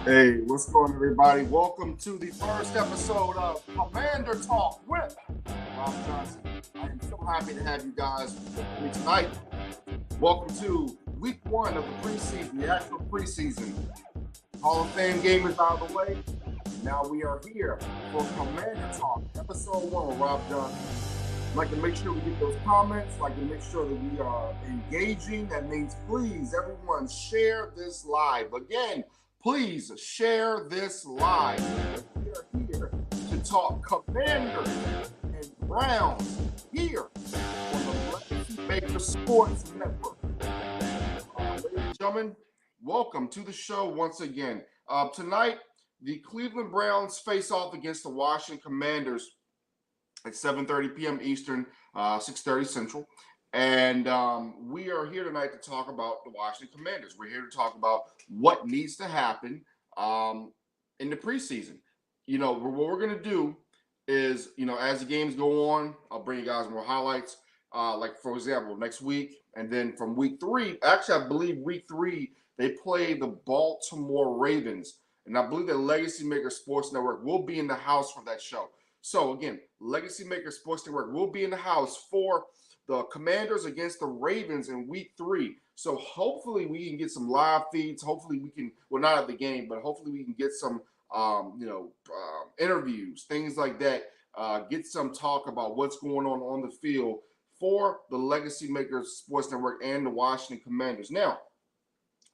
Hey, what's going on, everybody? Welcome to the first episode of Commander Talk with Rob Johnson. I am so happy to have you guys with me tonight. Welcome to week one of the preseason, the actual preseason. Hall of Fame game is out of the way. Now we are here for Commander Talk, episode one with Rob Johnson. I'd like to make sure we get those comments, I'd like to make sure that we are engaging. That means please, everyone, share this live. Again, please share this live. We are here to talk Commanders and Browns here on the Legacy Maker Sports Network. Ladies and gentlemen, welcome to the show once again. Tonight, the Cleveland Browns face off against the Washington Commanders at 7:30 p.m. Eastern, 6:30 Central. And we are here tonight to talk about the Washington Commanders. We're here to talk about what needs to happen in the preseason. What we're going to do is, as the games go on, I'll bring you guys more highlights. Like, for example, next week, and then from week three, actually, I believe week three, they play the Baltimore Ravens. And I believe that Legacy Maker Sports Network will be in the house for that show. So, again, Legacy Maker Sports Network will be in the house for the Commanders against the Ravens in week three. So hopefully we can get some live feeds. Hopefully we can, well, not at the game, but hopefully we can get some, interviews, things like that. Get some talk about what's going on the field for the Legacy Makers Sports Network and the Washington Commanders. Now,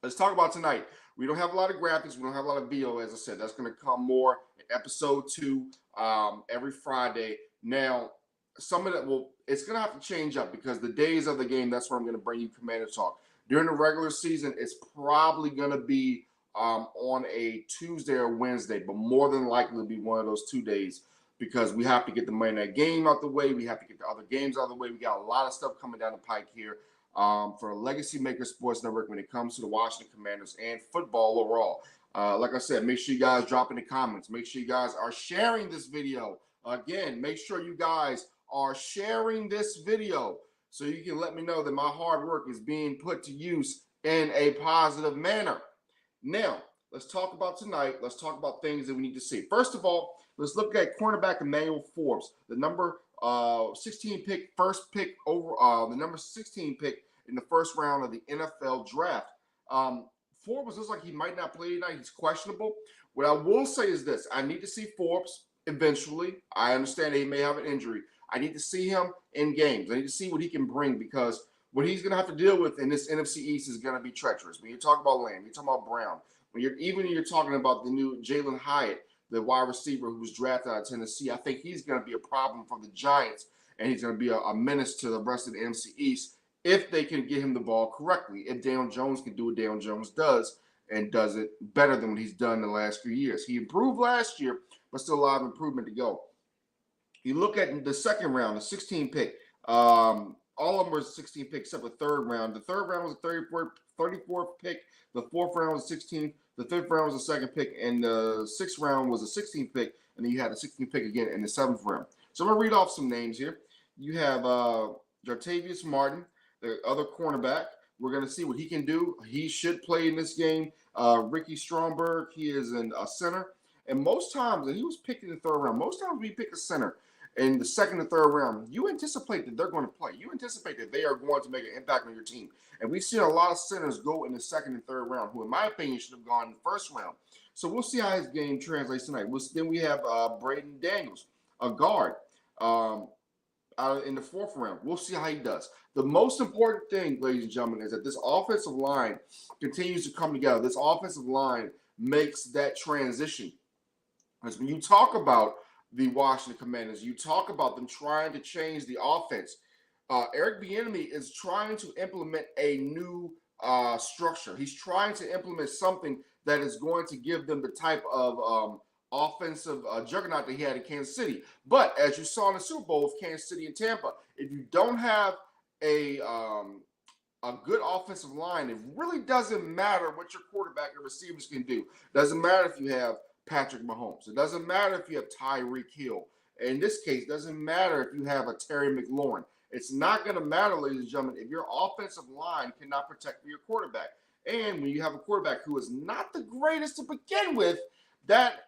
let's talk about tonight. We don't have a lot of graphics. We don't have a lot of video, as I said. That's going to come more in episode two every Friday. Now, some of that it's going to have to change up because the days of the game, that's where I'm going to bring you Commander Talk. During the regular season, it's probably going to be on a Tuesday or Wednesday, but more than likely it'll be one of those 2 days because we have to get the Monday night game out the way. We have to get the other games out of the way. We got a lot of stuff coming down the pike here for Legacy Maker Sports Network when it comes to the Washington Commanders and football overall. Like I said, make sure you guys drop in the comments. Make sure you guys are sharing this video. Again, make sure you guys are sharing this video so you can let me know that my hard work is being put to use in a positive manner. Now, let's talk about tonight. Let's talk about things that we need to see. First of all, let's look at cornerback Emmanuel Forbes, the number 16 pick, first pick over the number 16 pick in the first round of the NFL draft. Forbes looks like he might not play tonight. He's questionable. What I will say is this. I need to see Forbes eventually. I understand that he may have an injury. I need to see him in games. I need to see what he can bring because what he's going to have to deal with in this NFC East is going to be treacherous. When you talk about Lamb, you talk about Brown. When you're talking about the new Jalen Hyatt, the wide receiver who was drafted out of Tennessee, I think he's going to be a problem for the Giants, and he's going to be a menace to the rest of the NFC East if they can get him the ball correctly. If Daniel Jones can do what Daniel Jones does and does it better than what he's done in the last few years. He improved last year, but still a lot of improvement to go. You look at the second round, the 16 pick. All of them were 16 picks except the third round. The third round was a 34th pick. The fourth round was 16th. The fifth round was the second pick. And the sixth round was a 16th pick. And then you had a 16th pick again in the seventh round. So I'm going to read off some names here. You have Jartavius Martin, the other cornerback. We're going to see what he can do. He should play in this game. Ricky Stromberg, he is a center. And most times, and he was picked in the third round, most times we pick a center in the second and third round, you anticipate that they're going to play. You anticipate that they are going to make an impact on your team. And we've seen a lot of centers go in the second and third round, who, in my opinion, should have gone in the first round. So we'll see how his game translates tonight. Then we have Braden Daniels, a guard, in the fourth round. We'll see how he does. The most important thing, ladies and gentlemen, is that this offensive line continues to come together. This offensive line makes that transition. Because when you talk about the Washington Commanders, you talk about them trying to change the offense. Eric Bieniemy is trying to implement a new structure. He's trying to implement something that is going to give them the type of offensive juggernaut that he had in Kansas City. But as you saw in the Super Bowl with Kansas City and Tampa, if you don't have a good offensive line, it really doesn't matter what your quarterback and receivers can do. Doesn't matter if you have Patrick Mahomes. It doesn't matter if you have Tyreek Hill. In this case, it doesn't matter if you have a Terry McLaurin. It's not going to matter, ladies and gentlemen, if your offensive line cannot protect your quarterback. And when you have a quarterback who is not the greatest to begin with, that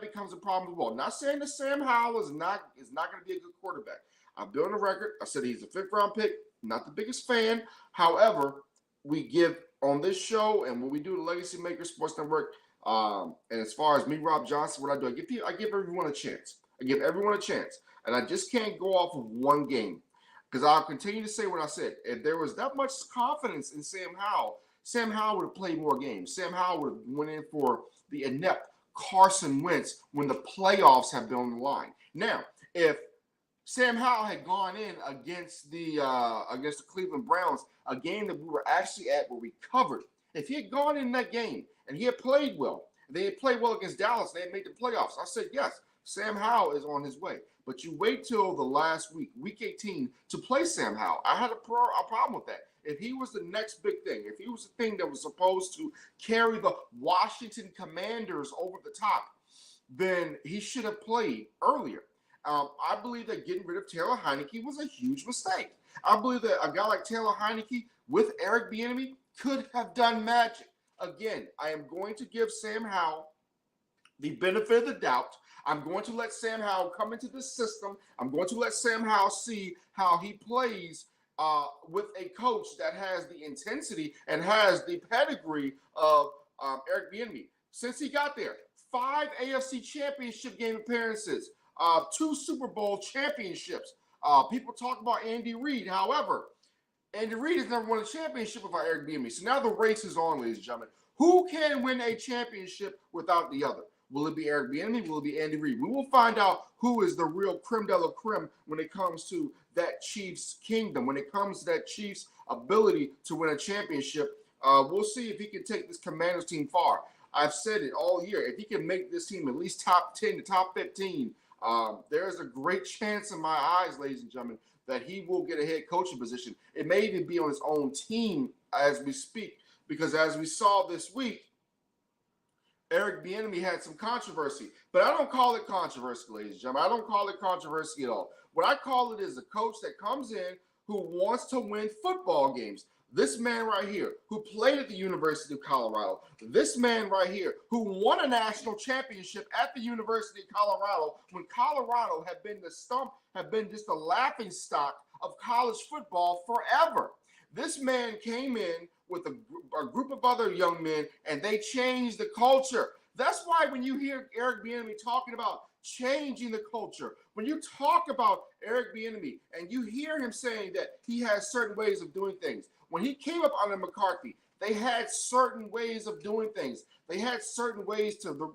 becomes a problem as well. Not saying that Sam Howell is not going to be a good quarterback. I've been on the record. I said he's a 5th-round pick. Not the biggest fan. However, we give on this show and when we do the Legacy Makers Sports Network, and as far as me, Robb Johnson, what I do, I give everyone a chance. I give everyone a chance, and I just can't go off of one game because I'll continue to say what I said. If there was that much confidence in Sam Howell would have played more games. Sam Howell would have went in for the inept Carson Wentz when the playoffs have been on the line. Now, if Sam Howell had gone in against the Cleveland Browns, a game that we were actually at where we covered, if he had gone in that game and he had played well, and they had played well against Dallas, they had made the playoffs, I said, yes, Sam Howell is on his way. But you wait till the last week 18, to play Sam Howell. I had a problem with that. If he was the next big thing, if he was the thing that was supposed to carry the Washington Commanders over the top, then he should have played earlier. I believe that getting rid of Taylor Heinicke was a huge mistake. I believe that a guy like Taylor Heinicke with Eric Bieniemy could have done magic. Again, I am going to give Sam Howell the benefit of the doubt. I'm going to let Sam Howell come into the system. I'm going to let Sam Howell see how he plays with a coach that has the intensity and has the pedigree of Eric Bieniemy. Since he got there, 5 AFC Championship game appearances, 2 Super Bowl championships. People talk about Andy Reid. However, Andy Reid has never won a championship without Eric Bieniemy. So now the race is on, ladies and gentlemen. Who can win a championship without the other? Will it be Eric Bieniemy? Will it be Andy Reid? We will find out who is the real creme de la creme when it comes to that Chiefs kingdom, when it comes to that Chiefs ability to win a championship. We'll see if he can take this Commanders team far. I've said it all year. If he can make this team at least top 10 to top 15, there's a great chance in my eyes, ladies and gentlemen, that he will get a head coaching position. It may even be on his own team as we speak, because as we saw this week, Eric Bieniemy had some controversy, but I don't call it controversy, ladies and gentlemen. I don't call it controversy at all. What I call it is a coach that comes in who wants to win football games. This man right here, who played at the University of Colorado, this man right here, who won a national championship at the University of Colorado when Colorado had been just a laughing stock of college football forever. This man came in with a group of other young men, and they changed the culture. That's why when you hear Eric Bieniemy talking about changing the culture, when you talk about Eric Bieniemy and you hear him saying that he has certain ways of doing things, when he came up under McCarthy, they had certain ways of doing things. They had certain ways to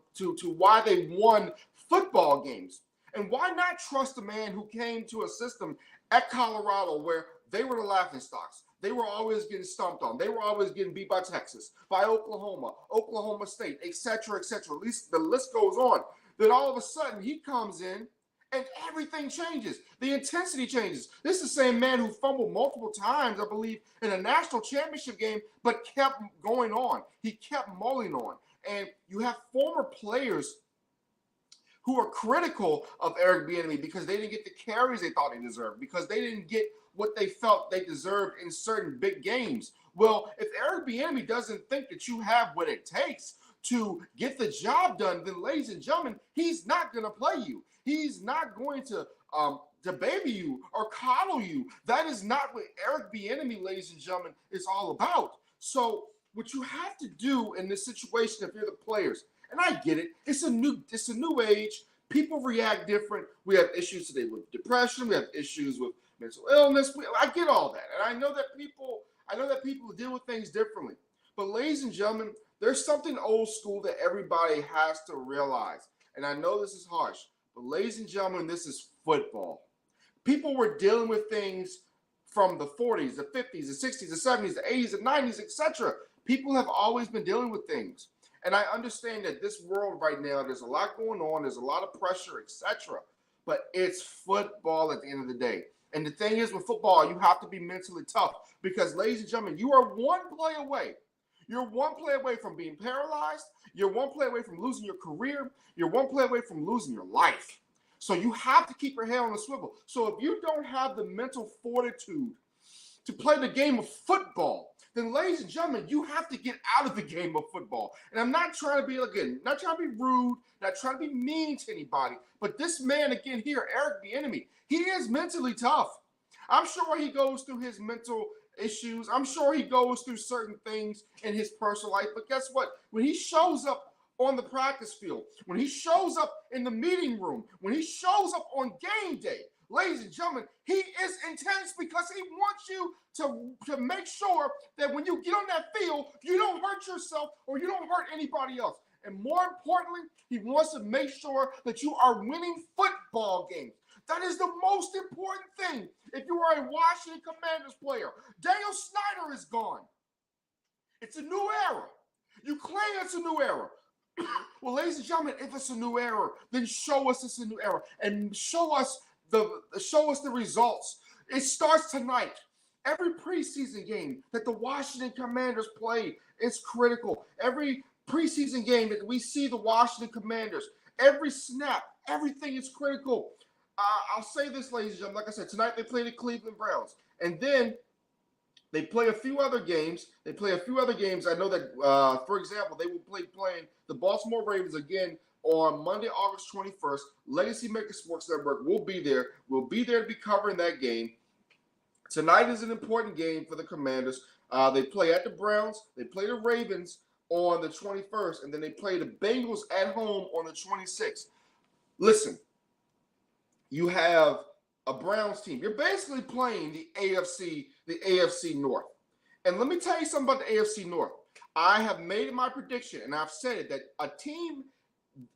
why they won football games. And why not trust a man who came to a system at Colorado where they were the laughingstocks? They were always getting stomped on. They were always getting beat by Texas, by Oklahoma, Oklahoma State, etc., etc. At least the list goes on. Then all of a sudden he comes in and everything changes. The intensity changes. This is the same man who fumbled multiple times, I believe, in a national championship game, but kept going on. He kept mulling on. And you have former players who are critical of Eric Bieniemy because they didn't get the carries they thought they deserved, because they didn't get what they felt they deserved in certain big games. Well, if Eric Bieniemy doesn't think that you have what it takes to get the job done, then, ladies and gentlemen, he's not going to play you. He's not going to baby you or coddle you. That is not what Eric Bieniemy, ladies and gentlemen, is all about. So what you have to do in this situation, if you're the players, and I get it, it's a new age. People react different. We have issues today with depression. We have issues with mental illness. I get all that, and I know that people deal with things differently. But, ladies and gentlemen, there's something old school that everybody has to realize. And I know this is harsh, but, ladies and gentlemen, this is football. People were dealing with things from the 40s, the 50s, the 60s, the 70s, the 80s, the 90s, etc. People have always been dealing with things. And I understand that this world right now, there's a lot going on, there's a lot of pressure, etc. But it's football at the end of the day. And the thing is, with football, you have to be mentally tough because, ladies and gentlemen, you are one play away. You're one play away from being paralyzed. You're one play away from losing your career. You're one play away from losing your life. So you have to keep your head on the swivel. So if you don't have the mental fortitude to play the game of football, then, ladies and gentlemen, you have to get out of the game of football. And I'm not trying to be, again, not trying to be rude, not trying to be mean to anybody, but this man, again, here, Eric Bieniemy, he is mentally tough. I'm sure he goes through his mental issues. I'm sure he goes through certain things in his personal life. But guess what? When he shows up on the practice field, when he shows up in the meeting room, when he shows up on game day, ladies and gentlemen, he is intense because he wants you to make sure that when you get on that field, you don't hurt yourself or you don't hurt anybody else. And more importantly, he wants to make sure that you are winning football games. That is the most important thing. If you are a Washington Commanders player, Daniel Snyder is gone. It's a new era. You claim it's a new era. Well, ladies and gentlemen, if it's a new era, then show us it's a new era and show us the results. It starts tonight. Every preseason game that the Washington Commanders play is critical. Every preseason game that we see the Washington Commanders, every snap, everything is critical. I'll say this, ladies and gentlemen. Like I said, tonight they play the Cleveland Browns, and then they play a few other games. I know that, for example, they will playing the Baltimore Ravens again on Monday, August 21st. Legacy Maker Sports Network will be there. We'll be there to be covering that game. Tonight is an important game for the Commanders. They play at the Browns. They play the Ravens on the 21st, and then they play the Bengals at home on the 26th. Listen, you have a Browns team. You're basically playing the AFC North. And let me tell you something about the AFC North. I have made my prediction, and I've said it, that a team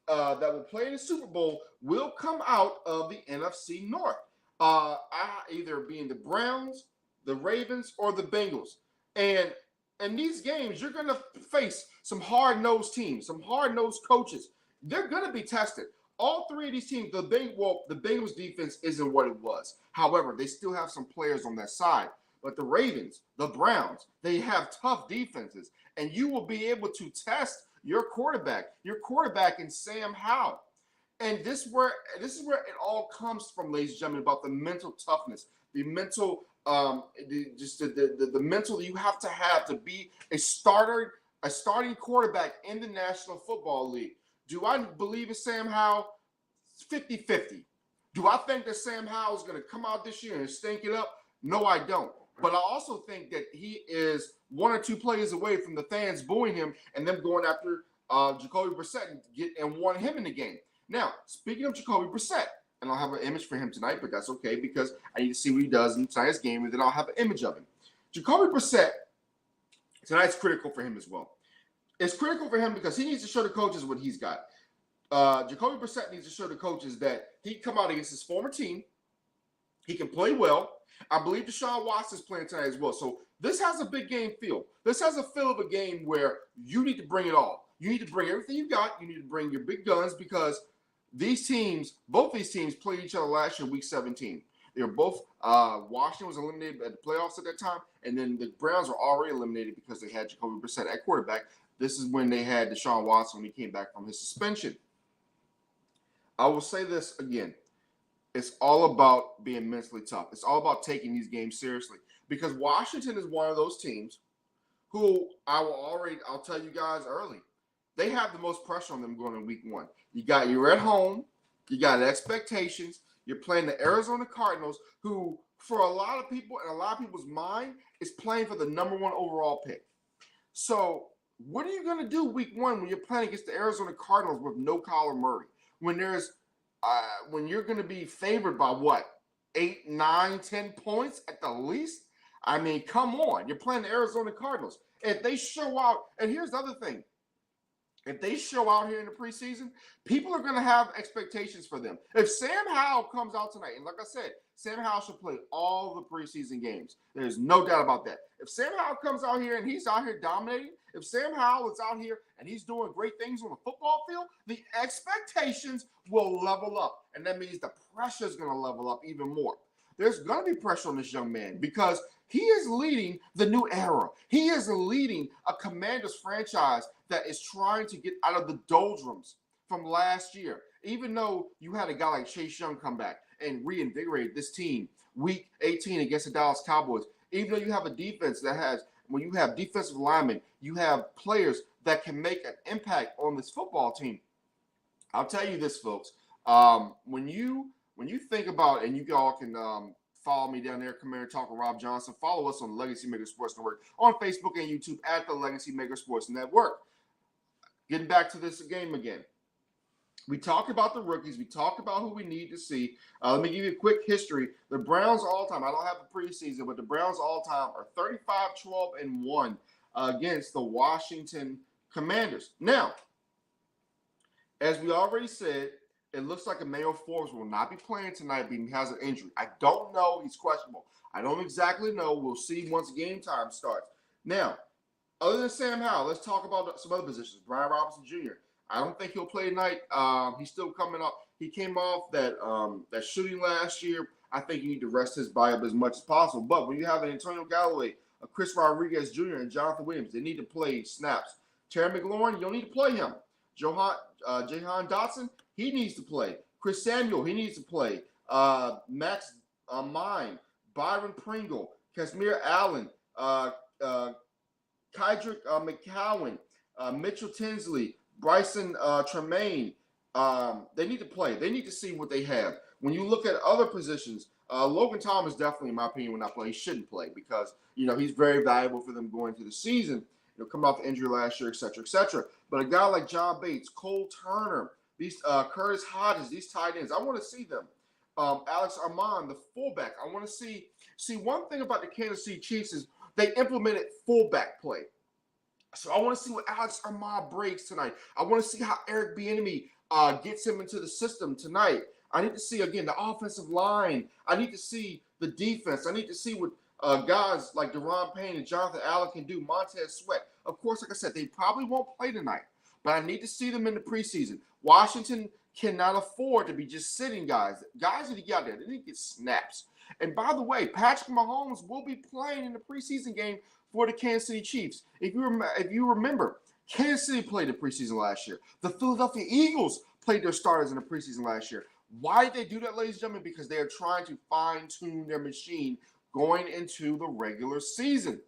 that will play in the Super Bowl will come out of the NFC North. Either being the Browns, the Ravens, or the Bengals. And in these games, you're going to face some hard-nosed teams, some hard-nosed coaches. They're going to be tested. All three of these teams, the Bengals defense isn't what it was. However, they still have some players on their side. But the Ravens, the Browns, they have tough defenses. And you will be able to test your quarterback in Sam Howell. And this is where it all comes from, ladies and gentlemen, about the mental toughness, the mental, the mental you have to be a starting quarterback in the National Football League. Do I believe in Sam Howell? 50-50. Do I think that Sam Howell is going to come out this year and stink it up? No, I don't. But I also think that he is one or two plays away from the fans booing him and them going after Jacoby Brissett and wanting him in the game. Now, speaking of Jacoby Brissett, and I'll have an image for him tonight, but that's okay because I need to see what he does in tonight's game, and then I'll have an image of him. Jacoby Brissett, tonight's critical for him as well. It's critical for him because he needs to show the coaches what he's got. Jacoby Brissett needs to show the coaches that he can come out against his former team. He can play well. I believe Deshaun Watson's playing tonight as well. So this has a big game feel. This has a feel of a game where you need to bring it all. You need to bring everything you got. You need to bring your big guns because both these teams played each other last year, Week 17. They were both, Washington was eliminated at the playoffs at that time, and then the Browns were already eliminated because they had Jacoby Brissett at quarterback. This is when they had Deshaun Watson when he came back from his suspension. I will say this again. It's all about being mentally tough. It's all about taking these games seriously because Washington is one of those teams who I'll tell you guys early. They have the most pressure on them going in Week 1. You're at home. You got expectations. You're playing the Arizona Cardinals, who, for a lot of people and a lot of people's mind, is playing for the number 1 overall pick. So what are you going to do Week 1 when you're playing against the Arizona Cardinals with no Kyler Murray? When you're going to be favored by what? 8, 9, 10 points at the least? I mean, come on. You're playing the Arizona Cardinals. If they show out, and here's the other thing. If they show out here in the preseason, people are going to have expectations for them. If Sam Howell comes out tonight, and like I said, Sam Howell should play all the preseason games. There's no doubt about that. If Sam Howell comes out here and he's out here dominating, if Sam Howell is out here and he's doing great things on the football field, the expectations will level up. And that means the pressure is going to level up even more. There's going to be pressure on this young man because he is leading the new era. He is leading a Commanders franchise that is trying to get out of the doldrums from last year. Even though you had a guy like Chase Young come back and reinvigorate this team Week 18 against the Dallas Cowboys, Even though you have a defense that has, when you have defensive linemen, you have players that can make an impact on this football team. I'll tell you this, folks. When you think about, and you all can follow me down there, Commander Talk with Robb Johnson. Follow us on the Legacy Maker Sports Network on Facebook and YouTube at the Legacy Maker Sports Network. Getting back to this game again. We talked about the rookies. We talked about who we need to see. Let me give you a quick history. The Browns all-time, I don't have the preseason, but the Browns all-time are 35-12-1 against the Washington Commanders. Now, as we already said, it looks like Emmanuel Forbes will not be playing tonight because he has an injury. I don't know. He's questionable. I don't exactly know. We'll see once game time starts. Now, other than Sam Howell, let's talk about some other positions. Brian Robinson Jr., I don't think he'll play tonight. He's still coming up. He came off that shooting last year. I think you need to rest his body up as much as possible. But when you have an Antonio Galloway, a Chris Rodriguez Jr., and Jonathan Williams, they need to play snaps. Terry McLaurin, you don't need to play him. Jahan Dotson, he needs to play. Chris Samuel, he needs to play. Max Mine, Byron Pringle, Casimir Allen, Kydrick McCowan, Mitchell Tinsley, Bryson Tremaine, they need to play. They need to see what they have. When you look at other positions, Logan Thomas definitely, in my opinion, will not play. He shouldn't play because, he's very valuable for them going through the season. Coming off the injury last year, et cetera, et cetera. But a guy like John Bates, Cole Turner, these Curtis Hodges, these tight ends, I want to see them. Alex Armand, the fullback, I want to see. See, one thing about the Kansas City Chiefs is they implemented fullback play. So I want to see what Alex Armand breaks tonight. I want to see how Eric Bieniemy gets him into the system tonight. I need to see, again, the offensive line. I need to see the defense. I need to see what guys like Deron Payne and Jonathan Allen can do, Montez Sweat. Of course, like I said, they probably won't play tonight, but I need to see them in the preseason. Washington cannot afford to be just sitting guys. Guys need to get out there. They need to get snaps. And by the way, Patrick Mahomes will be playing in the preseason game for the Kansas City Chiefs. If you remember, Kansas City played the preseason last year. The Philadelphia Eagles played their starters in the preseason last year. Why did they do that, ladies and gentlemen? Because they are trying to fine-tune their machine going into the regular season.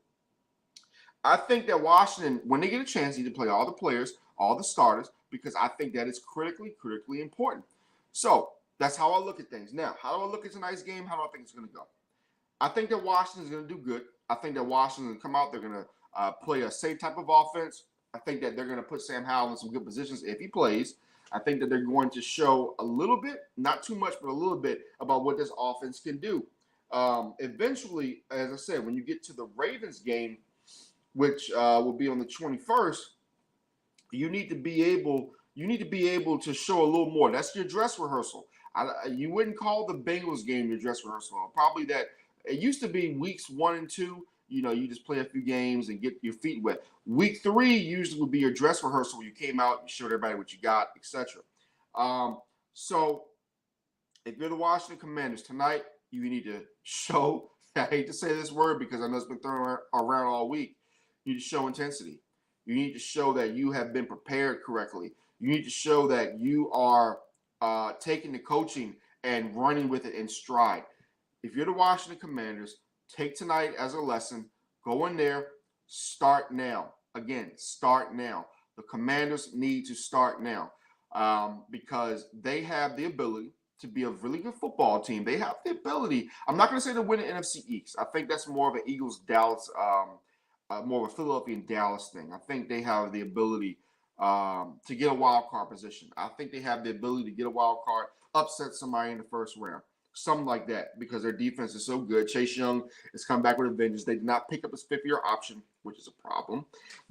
I think that Washington, when they get a chance, need to play all the players, all the starters, because I think that is critically important. So that's how I look at things. Now, how do I look at tonight's game? How do I think it's going to go? I think that Washington's going to do good. I think that Washington's going to come out. They're going to play a safe type of offense. I think that they're going to put Sam Howell in some good positions if he plays. I think that they're going to show a little bit, not too much, but a little bit about what this offense can do. Eventually, as I said, when you get to the Ravens game, which will be on the 21st, you need to be able to show a little more. That's your dress rehearsal. You wouldn't call the Bengals game your dress rehearsal. Probably that it used to be weeks 1 and 2. You just play a few games and get your feet wet. Week 3 usually would be your dress rehearsal. You came out, you showed everybody what you got, etc. So if you're the Washington Commanders tonight, you need to show, I hate to say this word because I know it's been thrown around all week. You need to show intensity. You need to show that you have been prepared correctly. You need to show that you are taking the coaching and running with it in stride. If you're the Washington Commanders, take tonight as a lesson. Go in there. Start now. Again, start now. The Commanders need to start now because they have the ability to be a really good football team. They have the ability. I'm not going to say to win the NFC East. I think that's more of an Eagles-Dallas, more of a Philadelphia and Dallas thing. I think they have the ability to get a wild card position. I think they have the ability to get a wild card, upset somebody in the first round. Something like that, because their defense is so good. Chase Young has come back with a vengeance. They did not pick up his fifth-year option, which is a problem.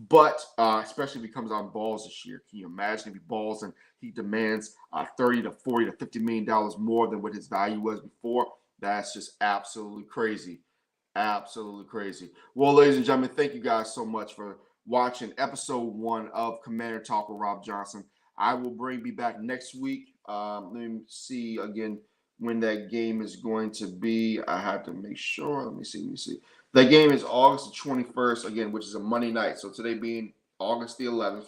But especially if he comes out and balls this year. Can you imagine if he balls and he demands $30 to $40 to $50 million more than what his value was before? That's just absolutely crazy. Absolutely crazy. Well, ladies and gentlemen, thank you guys so much for watching episode 1 of Commander Talk with Robb Johnson. I will be back next week. Let me see again when that game is going to be. I have to make sure. Let me see. That game is August the 21st, again, which is a Monday night. So today being August the 11th,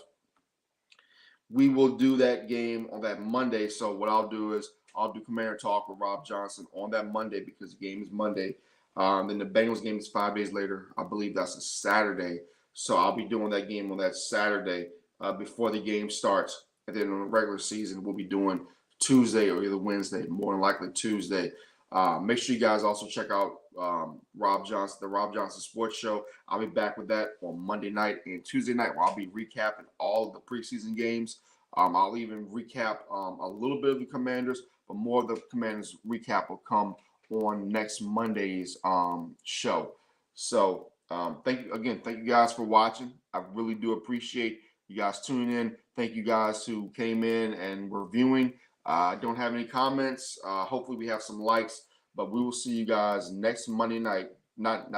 we will do that game on that Monday. So what I'll do is I'll do Commander Talk with Robb Johnson on that Monday because the game is Monday. Then the Bengals game is 5 days later. I believe that's a Saturday. So I'll be doing that game on that Saturday before the game starts. And then on the regular season, we'll be doing Tuesday or either Wednesday, more than likely Tuesday. Make sure you guys also check out Robb Johnson, the Robb Johnson Sports Show. I'll be back with that on Monday night and Tuesday night, where I'll be recapping all of the preseason games. I'll even recap a little bit of the Commanders, but more of the Commanders recap will come on next Monday's show. So thank you again. Thank you guys for watching. I really do appreciate you guys tuning in. Thank you guys who came in and were viewing. I don't have any comments. Hopefully we have some likes, but we will see you guys next Monday night. Not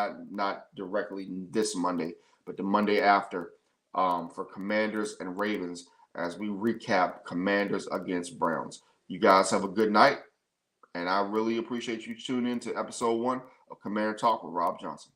directly this Monday, but the Monday after for Commanders and Ravens as we recap Commanders against Browns. You guys have a good night, and I really appreciate you tuning in to episode 1 of Commander Talk with Robb Johnson.